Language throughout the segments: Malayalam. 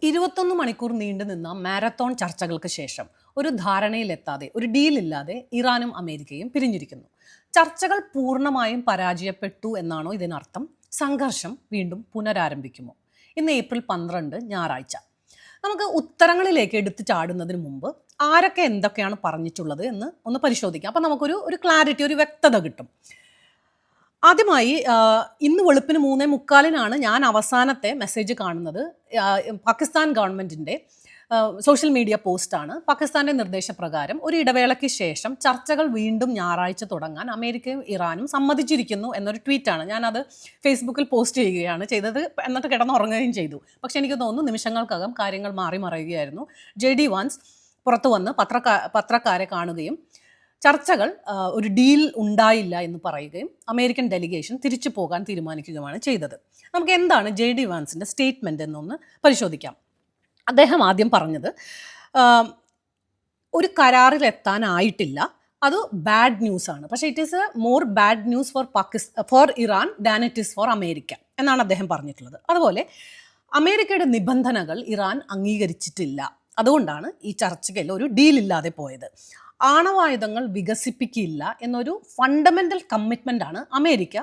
21 മണിക്കൂർ നീണ്ടുനിന്ന മാരത്തോൺ ചർച്ചകൾക്ക് ശേഷം ഒരു ധാരണയിലെത്താതെ, ഒരു ഡീലില്ലാതെ ഇറാനും അമേരിക്കയും പിരിഞ്ഞിരിക്കുന്നു. ചർച്ചകൾ പൂർണ്ണമായും പരാജയപ്പെട്ടു എന്നാണോ ഇതിനർത്ഥം? സംഘർഷം വീണ്ടും പുനരാരംഭിക്കുമോ? ഇന്ന് ഏപ്രിൽ 12 ഞായറാഴ്ച. നമുക്ക് ഉത്തരങ്ങളിലേക്ക് എടുത്തു ചാടുന്നതിന് മുമ്പ് ആരൊക്കെ എന്തൊക്കെയാണ് പറഞ്ഞിട്ടുള്ളത് എന്ന് ഒന്ന് പരിശോധിക്കാം. അപ്പം നമുക്കൊരു ക്ലാരിറ്റി, ഒരു വ്യക്തത കിട്ടും. ആദ്യമായി ഇന്ന് വെളുപ്പിന് 3:45 ഞാൻ അവസാനത്തെ മെസ്സേജ് കാണുന്നത്. പാകിസ്ഥാൻ ഗവൺമെൻറ്റിൻ്റെ സോഷ്യൽ മീഡിയ പോസ്റ്റാണ്. പാകിസ്ഥാൻ്റെ നിർദ്ദേശപ്രകാരം ഒരു ഇടവേളയ്ക്ക് ശേഷം ചർച്ചകൾ വീണ്ടും ഞായറാഴ്ച തുടങ്ങാൻ അമേരിക്കയും ഇറാനും സമ്മതിച്ചിരിക്കുന്നു എന്നൊരു ട്വീറ്റാണ്. ഞാനത് ഫേസ്ബുക്കിൽ പോസ്റ്റ് ചെയ്യുകയാണ് ചെയ്തത്, എന്നിട്ട് കിടന്നുറങ്ങുകയും ചെയ്തു. പക്ഷെ എനിക്ക് തോന്നുന്നു നിമിഷങ്ങൾക്കകം കാര്യങ്ങൾ മാറി മറയുകയായിരുന്നു. JD വാൻസ് പുറത്തു വന്ന് പത്രക്കാരെ കാണുകയും ചർച്ചകൾ ഒരു ഡീൽ ഉണ്ടായില്ല എന്ന് പറയുകയും അമേരിക്കൻ ഡെലിഗേഷൻ തിരിച്ചു പോകാൻ തീരുമാനിക്കുകയുമാണ് ചെയ്തത്. നമുക്ക് എന്താണ് JD വാൻസിൻ്റെ സ്റ്റേറ്റ്മെൻറ്റ് എന്നൊന്ന് പരിശോധിക്കാം. അദ്ദേഹം ആദ്യം പറഞ്ഞത് ഒരു കരാറിലെത്താനായിട്ടില്ല, അത് ബാഡ് ന്യൂസാണ്. പക്ഷേ it is more bad news for Iran than it is four America എന്നാണ് അദ്ദേഹം പറഞ്ഞിട്ടുള്ളത്. അതുപോലെ അമേരിക്കയുടെ നിബന്ധനകൾ ഇറാൻ അംഗീകരിച്ചിട്ടില്ല, അതുകൊണ്ടാണ് ഈ ചർച്ചയിൽ ഒരു ഡീലില്ലാതെ പോയത്. ആണവായുധങ്ങൾ വികസിപ്പിക്കില്ല എന്നൊരു ഫണ്ടമെൻ്റൽ കമ്മിറ്റ്മെൻ്റാണ് അമേരിക്ക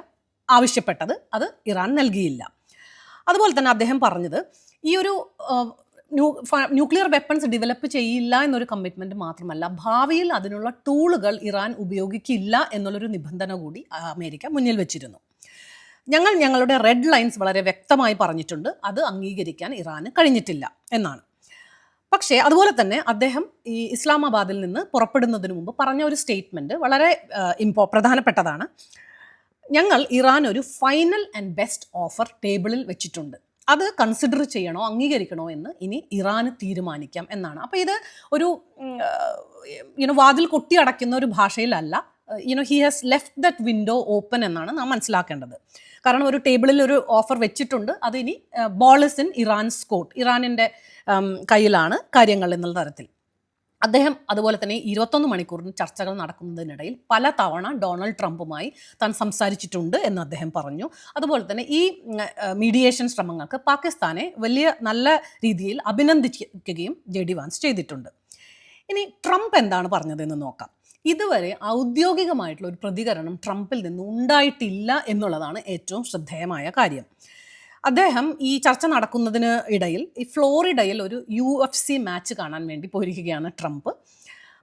ആവശ്യപ്പെട്ടത്, അത് ഇറാൻ നൽകിയില്ല. അതുപോലെ തന്നെ അദ്ദേഹം പറഞ്ഞത് ഈ ഒരു ന്യൂക്ലിയർ വെപ്പൺസ് ഡെവലപ്പ് ചെയ്യില്ല എന്നൊരു കമ്മിറ്റ്മെൻറ്റ് മാത്രമല്ല, ഭാവിയിൽ അതിനുള്ള ടൂളുകൾ ഇറാൻ ഉപയോഗിക്കില്ല എന്നുള്ളൊരു നിബന്ധന കൂടി അമേരിക്ക മുന്നിൽ വെച്ചിരുന്നു. ഞങ്ങളുടെ റെഡ് ലൈൻസ് വളരെ വ്യക്തമായി പറഞ്ഞിട്ടുണ്ട്, അത് അംഗീകരിക്കാൻ ഇറാന് കഴിഞ്ഞിട്ടില്ല എന്നാണ്. പക്ഷേ അതുപോലെ തന്നെ അദ്ദേഹം ഈ ഇസ്ലാമാബാദിൽ നിന്ന് പുറപ്പെടുന്നതിന് മുമ്പ് പറഞ്ഞ ഒരു സ്റ്റേറ്റ്മെൻറ്റ് വളരെ പ്രധാനപ്പെട്ടതാണ്. ഞങ്ങൾ ഇറാൻ ഒരു ഫൈനൽ ആൻഡ് ബെസ്റ്റ് ഓഫർ ടേബിളിൽ വെച്ചിട്ടുണ്ട്, അത് കൺസിഡർ ചെയ്യണോ അംഗീകരിക്കണോ എന്ന് ഇനി ഇറാന് തീരുമാനിക്കാം എന്നാണ്. അപ്പോൾ ഇത് ഒരു വാതിൽ കൊട്ടി അടയ്ക്കുന്ന ഒരു ഭാഷയിലല്ല. He has left that window open എന്നാണ് നാം മനസ്സിലാക്കേണ്ടത്. കാരണം ഒരു ടേബിളിൽ ഒരു ഓഫർ വെച്ചിട്ടുണ്ട്, അത് ഇനി ball is in Iran's court, ഇറാനിൻ്റെ കയ്യിലാണ് കാര്യങ്ങൾ എന്നുള്ള തരത്തിൽ അദ്ദേഹം. അതുപോലെ തന്നെ 21 മണിക്കൂറിന് ചർച്ചകൾ നടക്കുന്നതിനിടയിൽ പല തവണ ഡൊണാൾഡ് ട്രംപുമായി താൻ സംസാരിച്ചിട്ടുണ്ട് എന്ന് അദ്ദേഹം പറഞ്ഞു. അതുപോലെ തന്നെ ഈ മീഡിയേഷൻ ശ്രമങ്ങൾക്ക് പാകിസ്ഥാനെ നല്ല രീതിയിൽ അഭിനന്ദിക്കുകയും JD വാൻസ് ചെയ്തിട്ടുണ്ട്. ഇനി ട്രംപ് എന്താണ് പറഞ്ഞതെന്ന് നോക്കാം. ഇതുവരെ ഔദ്യോഗികമായിട്ടുള്ള ഒരു പ്രതികരണം ട്രംപിൽ നിന്ന് ഉണ്ടായിട്ടില്ല എന്നുള്ളതാണ് ഏറ്റവും ശ്രദ്ധേയമായ കാര്യം. അദ്ദേഹം ഈ ചർച്ച നടക്കുന്നതിന് ഇടയിൽ ഈ ഫ്ലോറിഡയിൽ ഒരു UFC മാച്ച് കാണാൻ വേണ്ടി പോയിരിക്കുകയാണ് ട്രംപ്.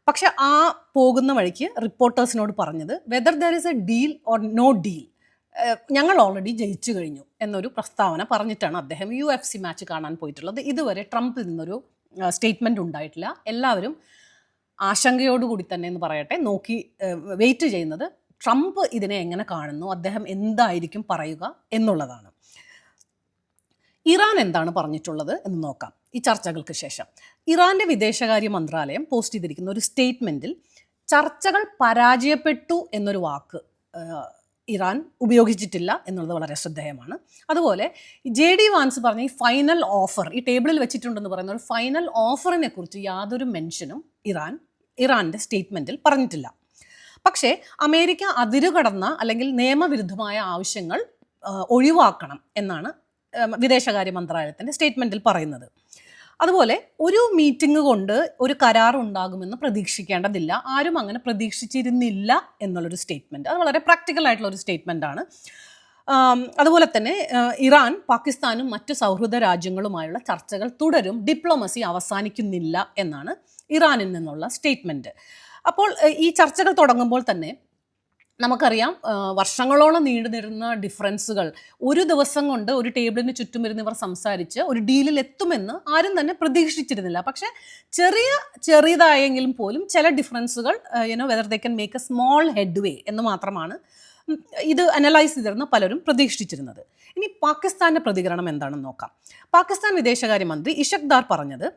പക്ഷെ ആ പോകുന്ന വഴിക്ക് റിപ്പോർട്ടേഴ്സിനോട് പറഞ്ഞത് whether there is a deal or no deal, ഞങ്ങൾ ഓൾറെഡി ജയിച്ചു കഴിഞ്ഞു എന്നൊരു പ്രസ്താവന പറഞ്ഞിട്ടാണ് അദ്ദേഹം UFC മാച്ച് കാണാൻ പോയിട്ടുള്ളത്. ഇതുവരെ ട്രംപിൽ നിന്നൊരു സ്റ്റേറ്റ്മെൻറ്റ് ഉണ്ടായിട്ടില്ല. എല്ലാവരും ആശങ്കയോടുകൂടി തന്നെ എന്ന് പറയട്ടെ വെയിറ്റ് ചെയ്യുന്നത് ട്രംപ് ഇതിനെ എങ്ങനെ കാണുന്നു, അദ്ദേഹം എന്തായിരിക്കും പറയുക എന്നുള്ളതാണ്. ഇറാൻ എന്താണ് പറഞ്ഞിട്ടുള്ളത് എന്ന് നോക്കാം. ഈ ചർച്ചകൾക്ക് ശേഷം ഇറാൻ്റെ വിദേശകാര്യ മന്ത്രാലയം പോസ്റ്റ് ചെയ്തിരിക്കുന്ന ഒരു സ്റ്റേറ്റ്മെൻറ്റിൽ ചർച്ചകൾ പരാജയപ്പെട്ടു എന്നൊരു വാക്ക് ഇറാൻ ഉപയോഗിച്ചിട്ടില്ല എന്നുള്ളത് വളരെ ശ്രദ്ധേയമാണ്. അതുപോലെ JD വാൻസ് പറഞ്ഞ ഈ ഫൈനൽ ഓഫർ, ഈ ടേബിളിൽ വെച്ചിട്ടുണ്ടെന്ന് പറയുന്ന ഒരു ഫൈനൽ ഓഫറിനെ കുറിച്ച് യാതൊരു മെൻഷനും ഇറാൻ്റെ സ്റ്റേറ്റ്മെൻറ്റിൽ പറഞ്ഞിട്ടില്ല. പക്ഷേ അമേരിക്ക അതിരുകടന്ന അല്ലെങ്കിൽ നിയമവിരുദ്ധമായ ആവശ്യങ്ങൾ ഒഴിവാക്കണം എന്നാണ് വിദേശകാര്യ മന്ത്രാലയത്തിൻ്റെ സ്റ്റേറ്റ്മെൻറ്റിൽ പറയുന്നത്. അതുപോലെ ഒരു മീറ്റിംഗ് കൊണ്ട് ഒരു കരാർ ഉണ്ടാകുമെന്ന് പ്രതീക്ഷിക്കേണ്ടതില്ല, ആരും അങ്ങനെ പ്രതീക്ഷിച്ചിരുന്നില്ല എന്നുള്ളൊരു സ്റ്റേറ്റ്മെൻറ്റ്, അത് വളരെ പ്രാക്ടിക്കൽ ആയിട്ടുള്ള ഒരു സ്റ്റേറ്റ്മെൻറ്റാണ്. അതുപോലെ തന്നെ ഇറാൻ പാകിസ്ഥാനും മറ്റ് സൗഹൃദ രാജ്യങ്ങളുമായുള്ള ചർച്ചകൾ തുടരും, ഡിപ്ലോമസി അവസാനിക്കുന്നില്ല എന്നാണ് ഇറാനിൽ നിന്നുള്ള സ്റ്റേറ്റ്മെൻറ്റ്. അപ്പോൾ ഈ ചർച്ചകൾ തുടങ്ങുമ്പോൾ തന്നെ നമുക്കറിയാം, വർഷങ്ങളോളം നീണ്ടുനിരുന്ന ഡിഫറൻസുകൾ ഒരു ദിവസം കൊണ്ട് ഒരു ടേബിളിന് ചുറ്റും ഇരുന്ന് ഇവർ സംസാരിച്ച് ഒരു ഡീലിൽ എത്തുമെന്ന് ആരും തന്നെ പ്രതീക്ഷിച്ചിരുന്നില്ല. പക്ഷേ ചെറിയതായെങ്കിലും പോലും ചില ഡിഫറൻസുകൾ whether they can make a small headway എന്ന് മാത്രമാണ് ഇത് അനലൈസ് ചെയ്തിരുന്ന പലരും പ്രതീക്ഷിച്ചിരുന്നത്. ഇനി പാകിസ്ഥാൻ്റെ പ്രതികരണം എന്താണെന്ന് നോക്കാം. പാകിസ്ഥാൻ വിദേശകാര്യമന്ത്രി ഇഷക് ദാർ പറഞ്ഞത്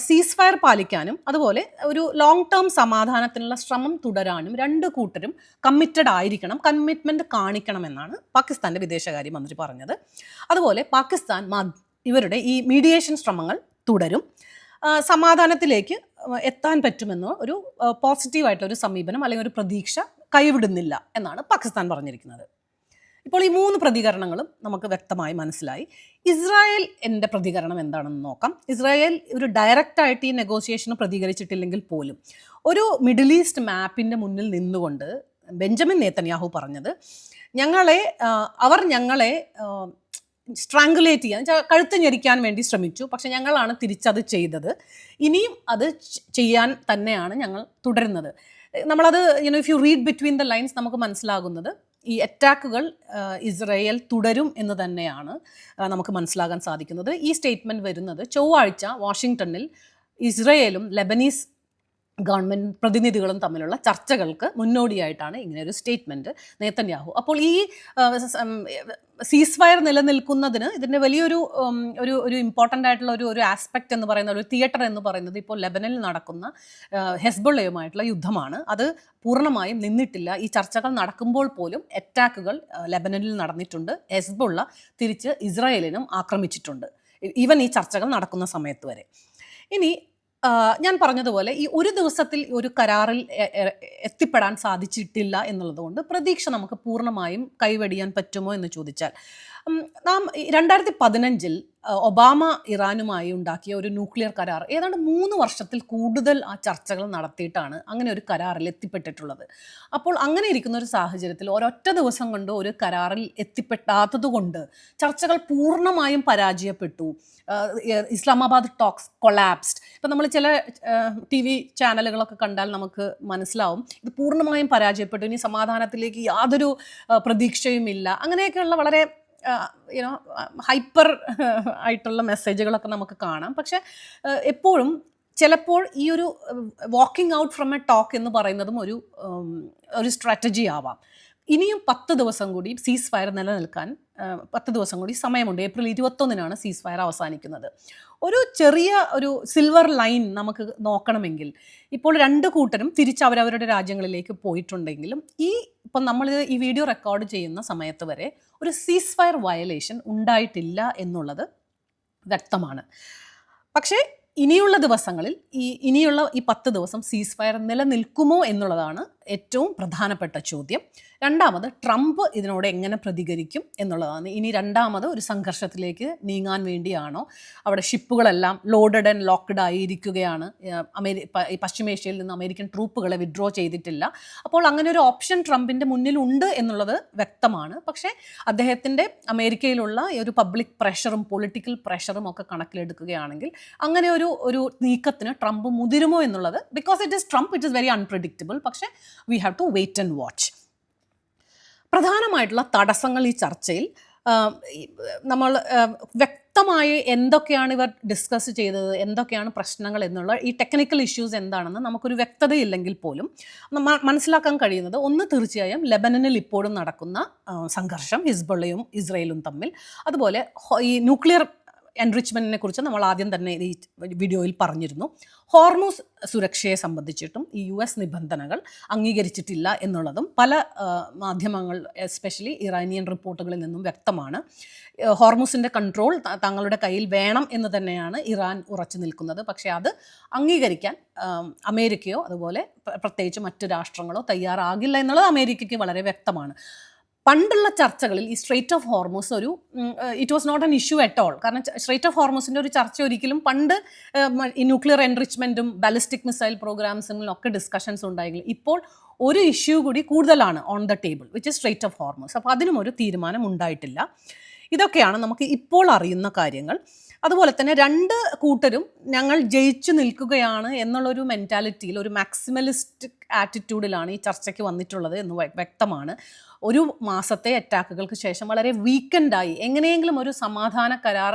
സീസ് ഫയർ പാലിക്കാനും അതുപോലെ ഒരു ലോങ് ടേം സമാധാനത്തിനുള്ള ശ്രമം തുടരാനും രണ്ട് കൂട്ടരും കമ്മിറ്റഡ് ആയിരിക്കണം, കമ്മിറ്റ്മെൻറ്റ് കാണിക്കണമെന്നാണ് പാകിസ്ഥാൻ്റെ വിദേശകാര്യമന്ത്രി പറഞ്ഞത്. അതുപോലെ പാകിസ്ഥാൻ ഇവരുടെ ഈ മീഡിയേഷൻ ശ്രമങ്ങൾ തുടരും, സമാധാനത്തിലേക്ക് എത്താൻ പറ്റുമെന്ന് ഒരു പോസിറ്റീവായിട്ടുള്ള ഒരു സമീപനം അല്ലെങ്കിൽ ഒരു പ്രതീക്ഷ കൈവിടുന്നില്ല എന്നാണ് പാകിസ്ഥാൻ പറഞ്ഞിരിക്കുന്നത്. ഇപ്പോൾ ഈ 3 പ്രതികരണങ്ങളും നമുക്ക് വ്യക്തമായി മനസ്സിലായി. ഇസ്രായേൽ എൻ്റെ പ്രതികരണം എന്താണെന്ന് നോക്കാം. ഇസ്രായേൽ ഒരു ഡയറക്റ്റായിട്ട് ഈ നെഗോഷിയേഷന് പ്രതികരിച്ചിട്ടില്ലെങ്കിൽ പോലും ഒരു മിഡിൽ ഈസ്റ്റ് മാപ്പിൻ്റെ മുന്നിൽ നിന്നുകൊണ്ട് ബെഞ്ചമിൻ നെതന്യാഹു പറഞ്ഞത്, അവർ ഞങ്ങളെ സ്ട്രാങ്കുലേറ്റ് ചെയ്യാൻ, കഴുത്ത് ഞെരിക്കാൻ വേണ്ടി ശ്രമിച്ചു, പക്ഷെ ഞങ്ങളാണ് തിരിച്ചത് ചെയ്തത്, ഇനിയും അത് ചെയ്യാൻ തന്നെയാണ് ഞങ്ങൾ തുടരുന്നത്. നമ്മളത് if you read between the lines നമുക്ക് മനസ്സിലാകുന്നത് ഈ അറ്റാക്കുകൾ ഇസ്രായേൽ തുടരും എന്ന് തന്നെയാണ് നമുക്ക് മനസ്സിലാകാൻ സാധിക്കുന്നത്. ഈ സ്റ്റേറ്റ്മെൻറ്റ് വരുന്നത് ചൊവ്വാഴ്ച വാഷിങ്ടണിൽ ഇസ്രായേലും ലെബനീസ് ഗവൺമെൻറ് പ്രതിനിധികളും തമ്മിലുള്ള ചർച്ചകൾക്ക് മുന്നോടിയായിട്ടാണ് ഇങ്ങനെയൊരു സ്റ്റേറ്റ്മെൻറ്റ് നെതന്യാഹു. അപ്പോൾ ഈ സീസ് ഫയർ നിലനിൽക്കുന്നതിന് ഇതിൻ്റെ വലിയൊരു ഒരു ഇമ്പോർട്ടൻ്റ് ആയിട്ടുള്ള ഒരു ആസ്പെക്റ്റ് എന്ന് പറയുന്ന ഒരു തിയേറ്റർ എന്ന് പറയുന്നത് ഇപ്പോൾ ലെബനനിൽ നടക്കുന്ന ഹെസ്ബുള്ളയുമായിട്ടുള്ള യുദ്ധമാണ്. അത് പൂർണ്ണമായും നിന്നിട്ടില്ല. ഈ ചർച്ചകൾ നടക്കുമ്പോൾ പോലും അറ്റാക്കുകൾ ലെബനനിൽ നടന്നിട്ടുണ്ട്. ഹെസ്ബുള്ള തിരിച്ച് ഇസ്രായേലിനും ആക്രമിച്ചിട്ടുണ്ട്, ഈവൻ ഈ ചർച്ചകൾ നടക്കുന്ന സമയത്ത് വരെ. ഇനി ഞാൻ പറഞ്ഞതുപോലെ ഈ ഒരു ദിവസത്തിൽ ഒരു കരാറിൽ എത്തിപ്പെടാൻ സാധിച്ചിട്ടില്ല എന്നുള്ളതുകൊണ്ട് പ്രതീക്ഷ നമുക്ക് പൂർണ്ണമായും കൈവെടിയാൻ പറ്റുമോ എന്ന് ചോദിച്ചാൽ, നാം 2015 ഒബാമ ഇറാനുമായി ഉണ്ടാക്കിയ ഒരു ന്യൂക്ലിയർ കരാർ ഏതാണ്ട് 3 വർഷത്തിൽ കൂടുതൽ ആ ചർച്ചകൾ നടത്തിയിട്ടാണ് അങ്ങനെ ഒരു കരാറിൽ എത്തിപ്പെട്ടിട്ടുള്ളത്. അപ്പോൾ അങ്ങനെ ഇരിക്കുന്ന ഒരു സാഹചര്യത്തിൽ ഒരൊറ്റ ദിവസം കൊണ്ട് ഒരു കരാറിൽ എത്തിപ്പെടാത്തത് കൊണ്ട് ചർച്ചകൾ പൂർണ്ണമായും പരാജയപ്പെട്ടു. Islamabad talks collapsed. ഇപ്പം നമ്മൾ ചില TV ചാനലുകളൊക്കെ കണ്ടാൽ നമുക്ക് മനസ്സിലാവും ഇത് പൂർണ്ണമായും പരാജയപ്പെട്ടു, ഇനി സമാധാനത്തിലേക്ക് യാതൊരു പ്രതീക്ഷയുമില്ല, അങ്ങനെയൊക്കെയുള്ള വളരെ ഹൈപ്പർ ആയിട്ടുള്ള മെസ്സേജുകളൊക്കെ നമുക്ക് കാണാം. പക്ഷെ എപ്പോഴും ചിലപ്പോൾ ഈ ഒരു walking out from A talk എന്ന് പറയുന്നതും ഒരു സ്ട്രാറ്റജി ആവാം. ഇനിയും 10 ദിവസം കൂടി സീസ് ഫയർ നിലനിൽക്കാൻ 10 ദിവസം കൂടി സമയമുണ്ട്. ഏപ്രിൽ 21 സീസ് ഫയർ അവസാനിക്കുന്നത്. ഒരു ചെറിയ ഒരു സിൽവർ ലൈൻ നമുക്ക് നോക്കണമെങ്കിൽ ഇപ്പോൾ 2 കൂട്ടരും തിരിച്ച് അവരവരുടെ രാജ്യങ്ങളിലേക്ക് പോയിട്ടുണ്ടെങ്കിലും ഇപ്പം നമ്മൾ ഈ വീഡിയോ റെക്കോർഡ് ചെയ്യുന്ന സമയത്ത് വരെ ഒരു സീസ് ഫയർ വയലേഷൻ ഉണ്ടായിട്ടില്ല എന്നുള്ളത് വ്യക്തമാണ്. പക്ഷേ ഇനിയുള്ള ദിവസങ്ങളിൽ ഇനിയുള്ള ഈ 10 ദിവസം സീസ് ഫയർ നിലനിൽക്കുമോ എന്നുള്ളതാണ് ഏറ്റവും പ്രധാനപ്പെട്ട ചോദ്യം. രണ്ടാമത് ട്രംപ് ഇതിനോട് എങ്ങനെ പ്രതികരിക്കും എന്നുള്ളതാണ്. ഇനി രണ്ടാമത് ഒരു സംഘർഷത്തിലേക്ക് നീങ്ങാൻ വേണ്ടിയാണോ? അവിടെ ഷിപ്പുകളെല്ലാം ലോഡഡ് ആൻഡ് ലോക്ക്ഡ് ആയിരിക്കുകയാണ്. പശ്ചിമേഷ്യയിൽ നിന്ന് അമേരിക്കൻ ട്രൂപ്പുകളെ വിഡ്രോ ചെയ്തിട്ടില്ല. അപ്പോൾ അങ്ങനെ ഒരു ഓപ്ഷൻ ട്രംപിൻ്റെ മുന്നിലുണ്ട് എന്നുള്ളത് വ്യക്തമാണ്. പക്ഷേ അദ്ദേഹത്തിൻ്റെ അമേരിക്കയിലുള്ള ഒരു പബ്ലിക് പ്രഷറും പൊളിറ്റിക്കൽ പ്രഷറും ഒക്കെ കണക്കിലെടുക്കുകയാണെങ്കിൽ അങ്ങനെ ഒരു നീക്കത്തിന് ട്രംപ് മുതിരുമോ എന്നുള്ളത്, because it is Trump, it is very unpredictable. പക്ഷേ we have to wait and watch. പ്രധാനമായിട്ടുള്ള തടസ്സങ്ങൾ ഈ ചർച്ചയിൽ നമ്മൾ വ്യക്തമായി എന്തൊക്കെയാണ് ഇവർ ഡിസ്കസ് ചെയ്തത്, എന്തൊക്കെയാണ് പ്രശ്നങ്ങൾ എന്നുള്ള ഈ ടെക്നിക്കൽ ഇഷ്യൂസ് എന്താണെന്ന് നമുക്കൊരു വ്യക്തതയില്ലെങ്കിൽ പോലും മനസ്സിലാക്കാൻ കഴിയുന്നത് ഒന്ന്, തീർച്ചയായും ലെബനനിൽ ഇപ്പോഴും നടക്കുന്ന സംഘർഷം ഹിസ്ബുള്ളയും ഇസ്രയേലും തമ്മിൽ, അതുപോലെ ഈ ന്യൂക്ലിയർ എൻറിച്ച്മെൻറ്റിനെ കുറിച്ച് നമ്മൾ ആദ്യം തന്നെ ഈ വീഡിയോയിൽ പറഞ്ഞിരുന്നു. ഹോർമൂസ് സുരക്ഷയെ സംബന്ധിച്ചിട്ടും ഈ US നിബന്ധനകൾ അംഗീകരിച്ചിട്ടില്ല എന്നുള്ളതും പല മാധ്യമങ്ങൾ, എസ്പെഷ്യലി ഇറാനിയൻ റിപ്പോർട്ടുകളിൽ നിന്നും വ്യക്തമാണ്. ഹോർമൂസിൻ്റെ കൺട്രോൾ തങ്ങളുടെ കയ്യിൽ വേണം എന്ന് തന്നെയാണ് ഇറാൻ ഉറച്ചു നിൽക്കുന്നത്. പക്ഷേ അത് അംഗീകരിക്കാൻ അമേരിക്കയോ അതുപോലെ പ്രത്യേകിച്ച് മറ്റു രാഷ്ട്രങ്ങളോ തയ്യാറാകില്ല എന്നുള്ളത് അമേരിക്കയ്ക്ക് വളരെ വ്യക്തമാണ്. പണ്ടുള്ള ചർച്ചകളിൽ ഈ strait of Hormuz it was not an issue at all. കാരണം സ്ട്രെയ്റ്റ് ഓഫ് ഹോർമൂസിൻ്റെ ഒരു ചർച്ച ഒരിക്കലും പണ്ട് ഈ ന്യൂക്ലിയർ എൻറിച്ച്മെൻറ്റും ബാലിസ്റ്റിക് മിസൈൽ പ്രോഗ്രാംസിലും ഒക്കെ ഡിസ്കഷൻസ് ഉണ്ടായെങ്കിൽ ഇപ്പോൾ ഒരു ഇഷ്യൂ കൂടി കൂടുതലാണ് on the table, which is strait of Hormuz. അപ്പോൾ അതിനും ഒരു തീരുമാനം ഉണ്ടായിട്ടില്ല. ഇതൊക്കെയാണ് നമുക്ക് ഇപ്പോൾ അറിയുന്ന കാര്യങ്ങൾ. അതുപോലെ തന്നെ 2 കൂട്ടരും ഞങ്ങൾ ജയിച്ചു നിൽക്കുകയാണ് എന്നുള്ളൊരു മെൻറ്റാലിറ്റിയിൽ, ഒരു മാക്സിമലിസ്റ്റിക് ആറ്റിറ്റ്യൂഡിലാണ് ഈ ചർച്ചയ്ക്ക് വന്നിട്ടുള്ളത് എന്ന് വ്യക്തമാണ്. ഒരു മാസത്തെ അറ്റാക്കുകൾക്ക് ശേഷം വളരെ വീക്കെൻഡായി എങ്ങനെയെങ്കിലും ഒരു സമാധാന കരാർ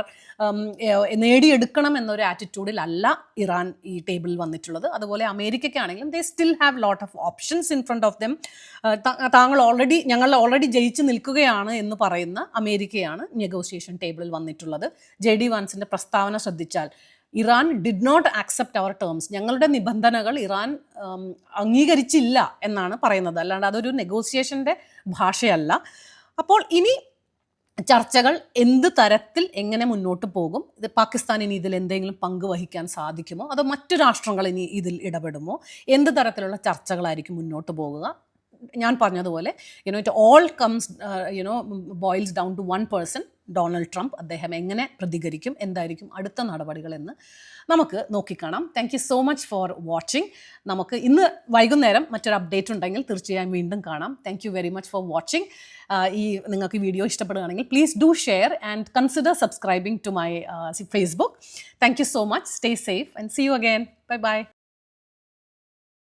നേടിയെടുക്കണം എന്നൊരു ആറ്റിറ്റ്യൂഡിലല്ല ഇറാൻ ഈ ടേബിളിൽ വന്നിട്ടുള്ളത്. അതുപോലെ അമേരിക്കയ്ക്കാണെങ്കിലും they still have lot of options in front of them. ഞങ്ങൾ ഓൾറെഡി ജയിച്ചു നിൽക്കുകയാണ് എന്ന് പറയുന്ന അമേരിക്കയാണ് നെഗോഷിയേഷൻ ടേബിളിൽ വന്നിട്ടുള്ളത്. JD വാൻസിൻ്റെ പ്രസ്താവന ശ്രദ്ധിച്ചാൽ Iran did not accept our terms, ഞങ്ങളുടെ നിബന്ധനകൾ ഇറാൻ അംഗീകരിച്ചില്ല എന്നാണ് പറയുന്നത്, അല്ലാണ്ട് അതൊരു നെഗോസിയേഷൻ്റെ ഭാഷയല്ല. അപ്പോൾ ഇനി ചർച്ചകൾ എന്ത് തരത്തിൽ എങ്ങനെ മുന്നോട്ട് പോകും? പാകിസ്ഥാൻ ഇനി ഇതിൽ എന്തെങ്കിലും പങ്ക് വഹിക്കാൻ സാധിക്കുമോ, അതോ മറ്റു രാഷ്ട്രങ്ങൾ ഇനി ഇതിൽ ഇടപെടുമോ? എന്ത് തരത്തിലുള്ള ചർച്ചകളായിരിക്കും മുന്നോട്ട് പോകുക? ഞാൻ പറഞ്ഞതുപോലെ it all comes boils down to one person, Donald Trump. അദ്ദേഹം എങ്ങനെ പ്രതികരിക്കും, എന്തായിരിക്കും അടുത്ത നടപടികളെന്ന് നമുക്ക് നോക്കിക്കാണാം. Thank you so much for watching. നമുക്ക് ഇന്ന് വൈകുന്നേരം മറ്റൊരു അപ്ഡേറ്റ് ഉണ്ടെങ്കിൽ തീർച്ചയായും വീണ്ടും കാണാം. Thank you very much for watching. നിങ്ങൾക്ക് ഈ വീഡിയോ ഇഷ്ടപ്പെടുകയാണെങ്കിൽ please do share and consider subscribing to my Facebook. Thank you so much. Stay safe and see you again. Bye by.